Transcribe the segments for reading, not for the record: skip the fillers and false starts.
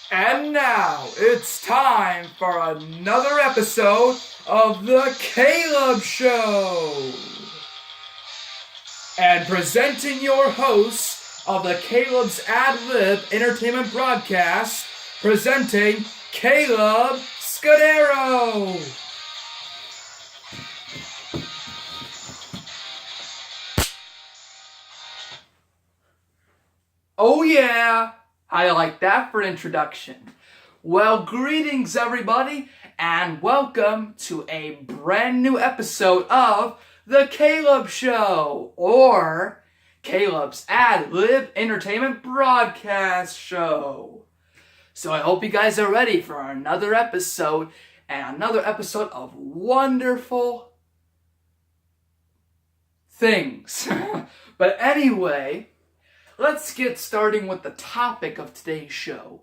And now it's time for another episode of The Caleb Show. And presenting your host of the Caleb's Ad Lib Entertainment Broadcast, presenting Caleb Scudero. Oh yeah! I like that for an introduction. Well, greetings everybody, and welcome to a brand new episode of The Caleb Show, or Caleb's Ad Lib Entertainment Broadcast Show. So I hope you guys are ready for another episode, and another episode of wonderful things. But anyway, let's get starting with the topic of today's show.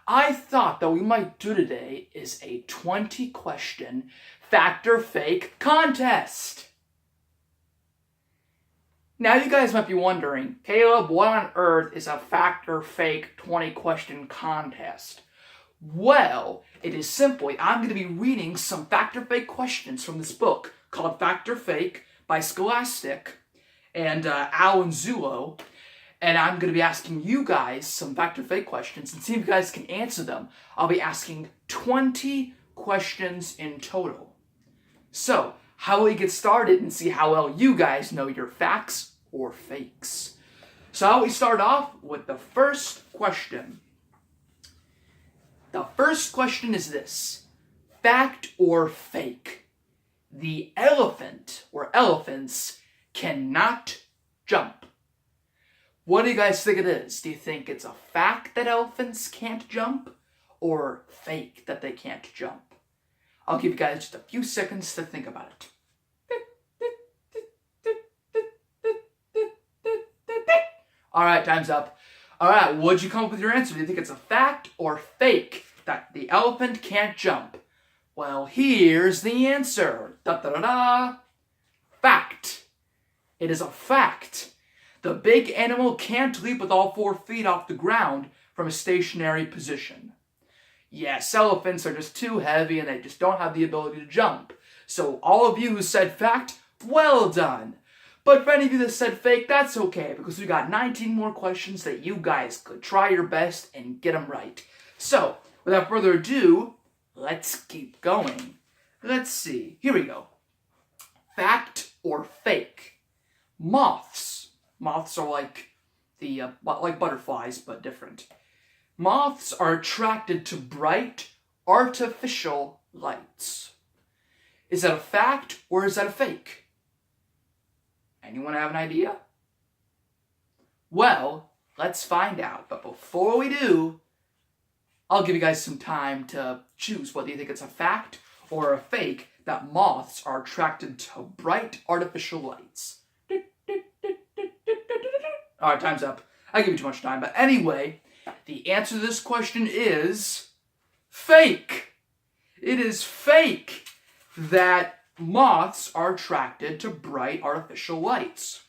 I thought that we might do today is a 20-question fact or fake contest. Now you guys might be wondering, Caleb, what on earth is a fact or fake 20-question contest? Well, it is simply, I'm going to be reading some fact or fake questions from this book called Fact or Fake by Scholastic and Alan Zulo. And I'm going to be asking you guys some fact or fake questions and see if you guys can answer them. I'll be asking 20 questions in total. So, how will we get started and see how well you guys know your facts or fakes? So how we start off with the first question. The first question is this: fact or fake? The elephant or elephants cannot jump. What do you guys think it is? Do you think it's a fact that elephants can't jump, or fake that they can't jump? I'll give you guys just a few seconds to think about it. Alright, time's up. Alright, what'd you come up with your answer? Do you think it's a fact or fake that the elephant can't jump? Well, here's the answer. Da-da-da-da. Fact. It is a fact. The big animal can't leap with all 4 feet off the ground from a stationary position. Yes, elephants are just too heavy and they just don't have the ability to jump. So all of you who said fact, well done. But for any of you that said fake, that's okay, because we got 19 more questions that you guys could try your best and get them right. So, without further ado, let's keep going. Let's see. Here we go. Fact or fake? Moths. Moths are like butterflies, but different. Moths are attracted to bright, artificial lights. Is that a fact or is that a fake? Anyone have an idea? Well, let's find out. But before we do, I'll give you guys some time to choose whether you think it's a fact or a fake that moths are attracted to bright, artificial lights. Alright, time's up. I give you too much time. But anyway, the answer to this question is fake. It is fake that moths are attracted to bright artificial lights.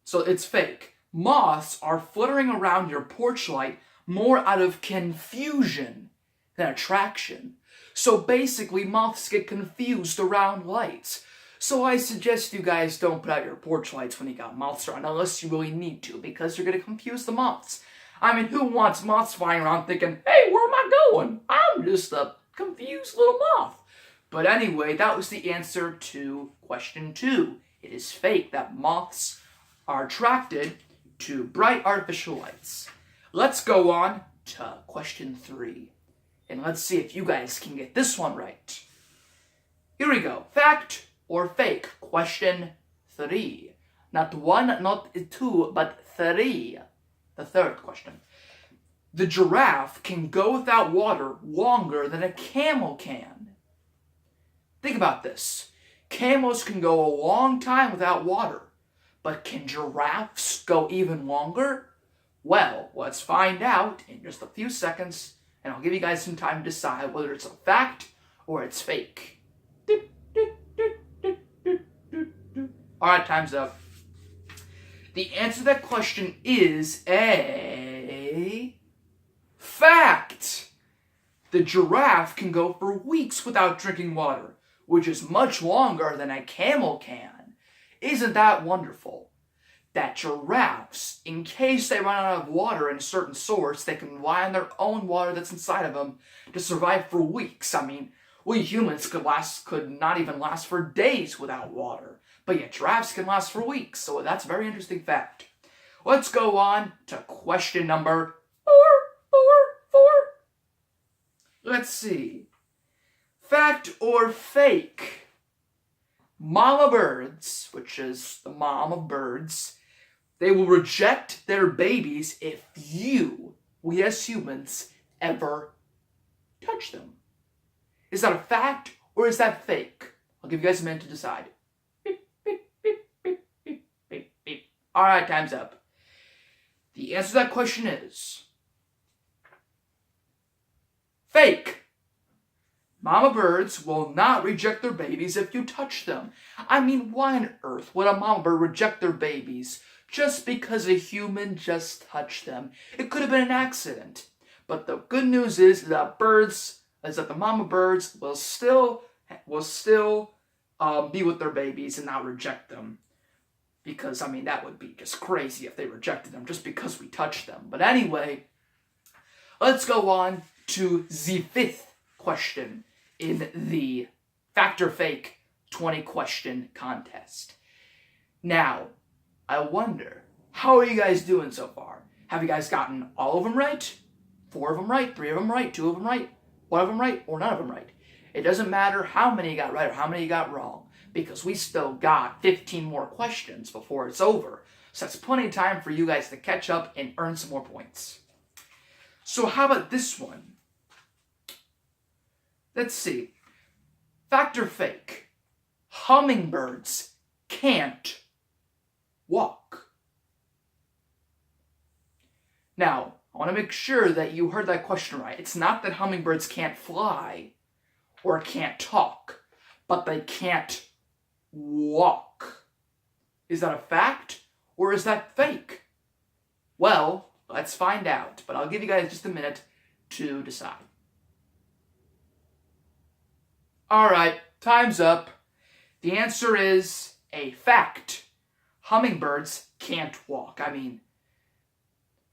So it's fake. Moths are fluttering around your porch light more out of confusion than attraction. So basically, moths get confused around lights. So I suggest you guys don't put out your porch lights when you got moths around, unless you really need to, because you're going to confuse the moths. I mean, who wants moths flying around thinking, hey, where am I going? I'm just a confused little moth. But anyway, that was the answer to question 2. It is fake that moths are attracted to bright artificial lights. Let's go on to question 3. And let's see if you guys can get this one right. Here we go. Fact or fake? Question 3. Not 1, not 2, but 3. The third question. The giraffe can go without water longer than a camel can. Think about this. Camels can go a long time without water, but can giraffes go even longer? Well, let's find out in just a few seconds, and I'll give you guys some time to decide whether it's a fact or it's fake. Alright, time's up. The answer to that question is a Fact! The giraffe can go for weeks without drinking water, which is much longer than a camel can. Isn't that wonderful? That giraffes, in case they run out of water in a certain source, they can rely on their own water that's inside of them to survive for weeks. I mean, we humans could not even last for days without water. But yet giraffes can last for weeks, so that's a very interesting fact. Let's go on to question number 4. Let's see. Fact or fake? Mama birds, which is the mom of birds, they will reject their babies if we as humans, ever touch them. Is that a fact or is that fake? I'll give you guys a minute to decide. Beep, beep, beep, beep, beep, beep, beep. All right, time's up. The answer to that question is fake. Mama birds will not reject their babies if you touch them. I mean, why on earth would a mama bird reject their babies just because a human just touched them? It could have been an accident. But the good news is that the mama birds will still be with their babies and not reject them. Because, I mean, that would be just crazy if they rejected them just because we touched them. But anyway, let's go on to the 5th question in the Fact or Fake 20 question contest. Now, I wonder, how are you guys doing so far? Have you guys gotten all of them right? 4 of them right? 3 of them right? 2 of them right? 1 of them right? Or none of them right? It doesn't matter how many you got right or how many you got wrong, because we still got 15 more questions before it's over. So that's plenty of time for you guys to catch up and earn some more points. So how about this one? Let's see. Fact or fake? Hummingbirds can't walk. Now, I want to make sure that you heard that question right. It's not that hummingbirds can't fly or can't talk, but they can't walk. Is that a fact or is that fake? Well, let's find out, but I'll give you guys just a minute to decide. Alright, time's up. The answer is a fact. Hummingbirds can't walk. I mean,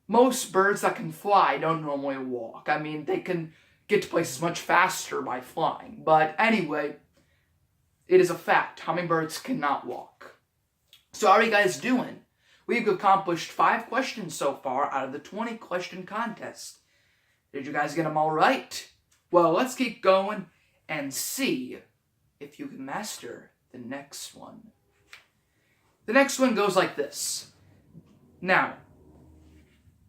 most birds that can fly don't normally walk. I mean, they can get to places much faster by flying. But anyway, it is a fact. Hummingbirds cannot walk. So how are you guys doing? We've accomplished 5 questions so far out of the 20 question contest. Did you guys get them all right? Well, let's keep going and see if you can master the next one. The next one goes like this. Now,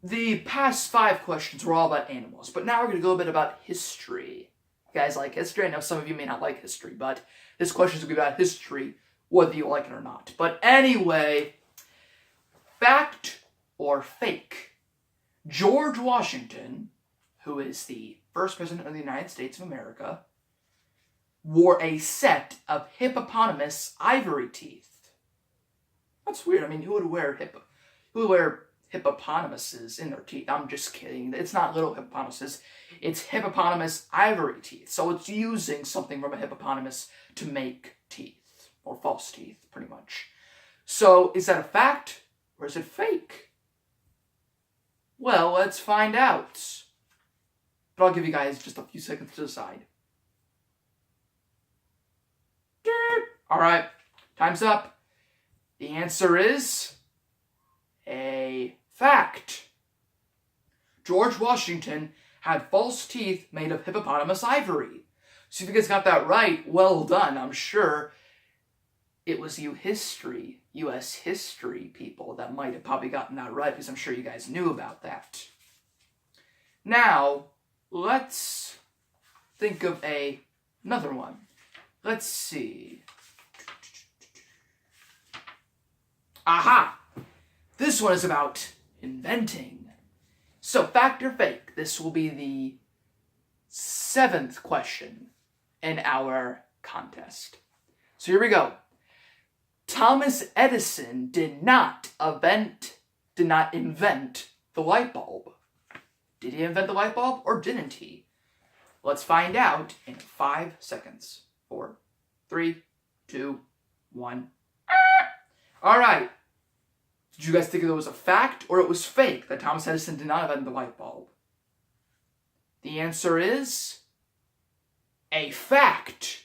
the past 5 questions were all about animals, but now we're going to go a bit about history. You guys like history? I know some of you may not like history, but this question is going to be about history, whether you like it or not. But anyway, fact or fake? George Washington, who is the first president of the United States of America, wore a set of hippopotamus ivory teeth. That's weird. I mean, who would wear hippopotamuses in their teeth? I'm just kidding. It's not little hippopotamuses. It's hippopotamus ivory teeth. So it's using something from a hippopotamus to make teeth, or false teeth, pretty much. So is that a fact or is it fake? Well, let's find out. But I'll give you guys just a few seconds to decide. Alright, time's up. The answer is a fact. George Washington had false teeth made of hippopotamus ivory. So if you guys got that right, well done. I'm sure it was you U.S. history people that might have probably gotten that right, because I'm sure you guys knew about that. Now, let's think of another one. Let's see. Aha! This one is about inventing. So, fact or fake? This will be the 7th question in our contest. So here we go. Thomas Edison did not invent the light bulb. Did he invent the light bulb or didn't he? Let's find out in 5 seconds. 4, 3, 2, 1. All right. Did you guys think it was a fact or it was fake that Thomas Edison did not invent the light bulb? The answer is a fact.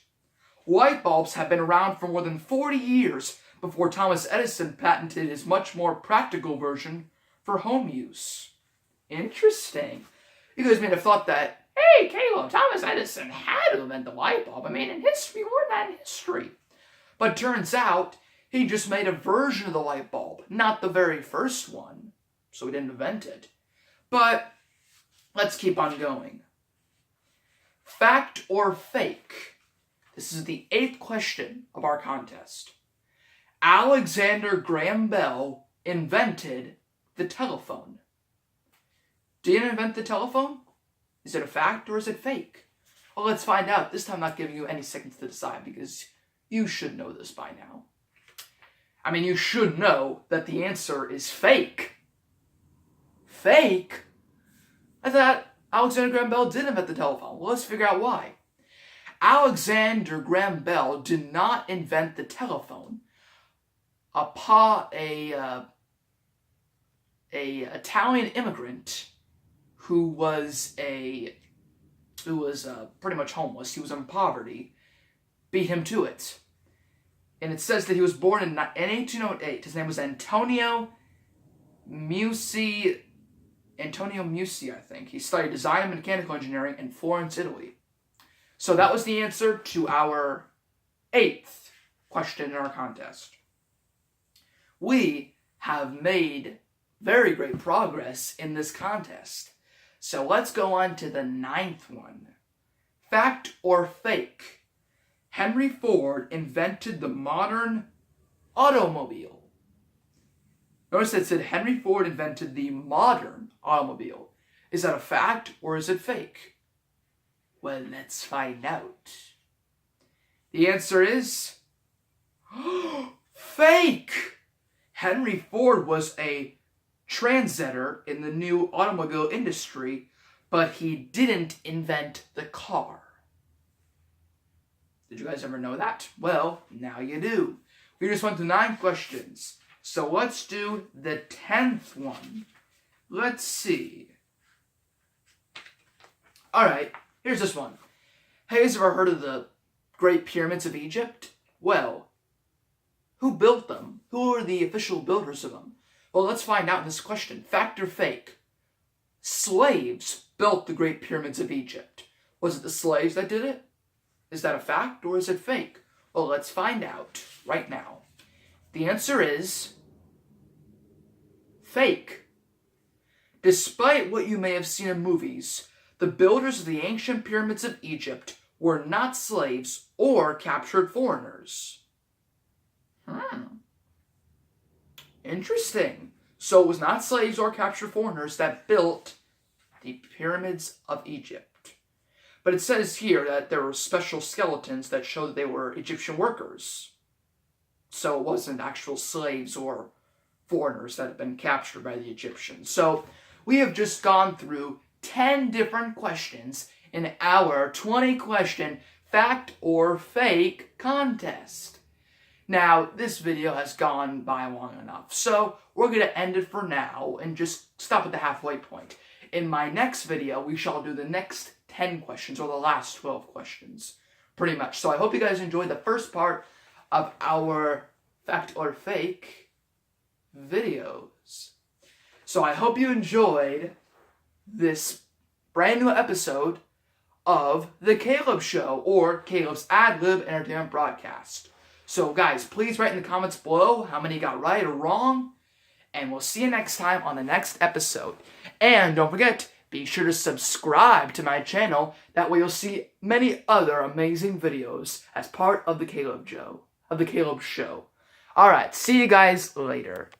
Light bulbs have been around for more than 40 years before Thomas Edison patented his much more practical version for home use. Interesting. You guys may have thought that, hey, Caleb, Thomas Edison had to invent the light bulb. I mean, in history, we're not in history. But turns out, he just made a version of the light bulb, not the very first one. So he didn't invent it. But let's keep on going. Fact or fake? This is the 8th question of our contest. Alexander Graham Bell invented the telephone. Did he invent the telephone? Is it a fact or is it fake? Well, let's find out. This time I'm not giving you any seconds to decide because you should know this by now. I mean, you should know that the answer is fake. Fake? I thought Alexander Graham Bell did invent the telephone. Well, let's figure out why. Alexander Graham Bell did not invent the telephone. A Italian immigrant who was pretty much homeless. He was in poverty. Beat him to it. And it says that he was born in 1808. His name was Antonio Meucci, I think. He studied design and mechanical engineering in Florence, Italy. So that was the answer to our 8th question in our contest. We have made very great progress in this contest. So let's go on to the 9th one. Fact or fake? Henry Ford invented the modern automobile. Notice it said Henry Ford invented the modern automobile. Is that a fact or is it fake? Well, let's find out. The answer is fake. Henry Ford was a trendsetter in the new automobile industry, but he didn't invent the car. Did you guys ever know that? Well, now you do. We just went through 9 questions. So let's do the 10th one. Let's see. Alright, here's this one. Have you guys ever heard of the Great Pyramids of Egypt? Well, who built them? Who are the official builders of them? Well, let's find out in this question. Fact or fake? Slaves built the Great Pyramids of Egypt. Was it the slaves that did it? Is that a fact or is it fake? Well, let's find out right now. The answer is fake. Despite what you may have seen in movies, the builders of the ancient pyramids of Egypt were not slaves or captured foreigners. Interesting. So it was not slaves or captured foreigners that built the pyramids of Egypt. But it says here that there were special skeletons that show that they were Egyptian workers. So it wasn't actual slaves or foreigners that had been captured by the Egyptians. So we have just gone through 10 different questions in our 20-question fact or fake contest. Now, this video has gone by long enough, so we're going to end it for now and just stop at the halfway point. In my next video, we shall do the next 10 questions, or the last 12 questions, pretty much. So I hope you guys enjoyed the first part of our fact or fake videos. So I hope you enjoyed this brand new episode of The Caleb Show, or Caleb's Ad Lib Entertainment Broadcast. So guys, please write in the comments below how many got right or wrong, and we'll see you next time on the next episode. And don't forget, be sure to subscribe to my channel, that way you'll see many other amazing videos as part of The Caleb Show. Alright, see you guys later.